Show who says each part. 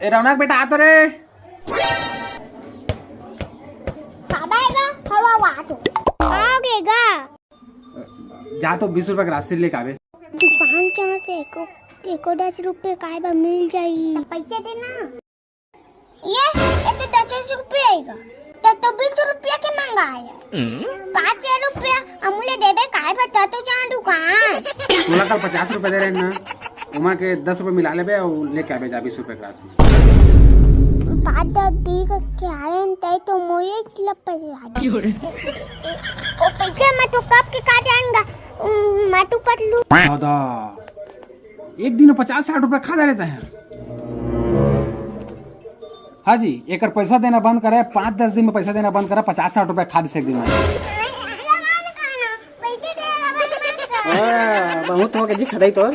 Speaker 1: ए रौनक बेटा आ तो रे।
Speaker 2: हवा वाटो आगेगा
Speaker 1: जा तो 20 रुपए का राशि लेके आवे।
Speaker 2: दुकान कहाँ से एको 10 रुपए काय बा मिल जाई। पैसे देना ये तो 10 रुपए आएगा तो 20 रुपया के महंगा है। 5 रुपया अमूल्य देवे काय बता तो जहाँ दुकान
Speaker 1: तोला कल 50 रुपए दे रहे ना, उमा के 10 रुपए मिला ले और लेके आवे जा 20 रुपए का राशि।
Speaker 2: बात दी के आए तय तो मोये पैसे ओ पैसे मैं तो कब के काट आऊंगा मैं तो पतलू
Speaker 1: दादा एक दिन में 50-60 रुपए खा जा लेता है। हाँ जी एक पैसा देना बंद करे, 5-10 दिन में पैसा देना बंद करे, 50-60 रुपए खा दे एक दिन में। बहुत हो गया जी खदाई तो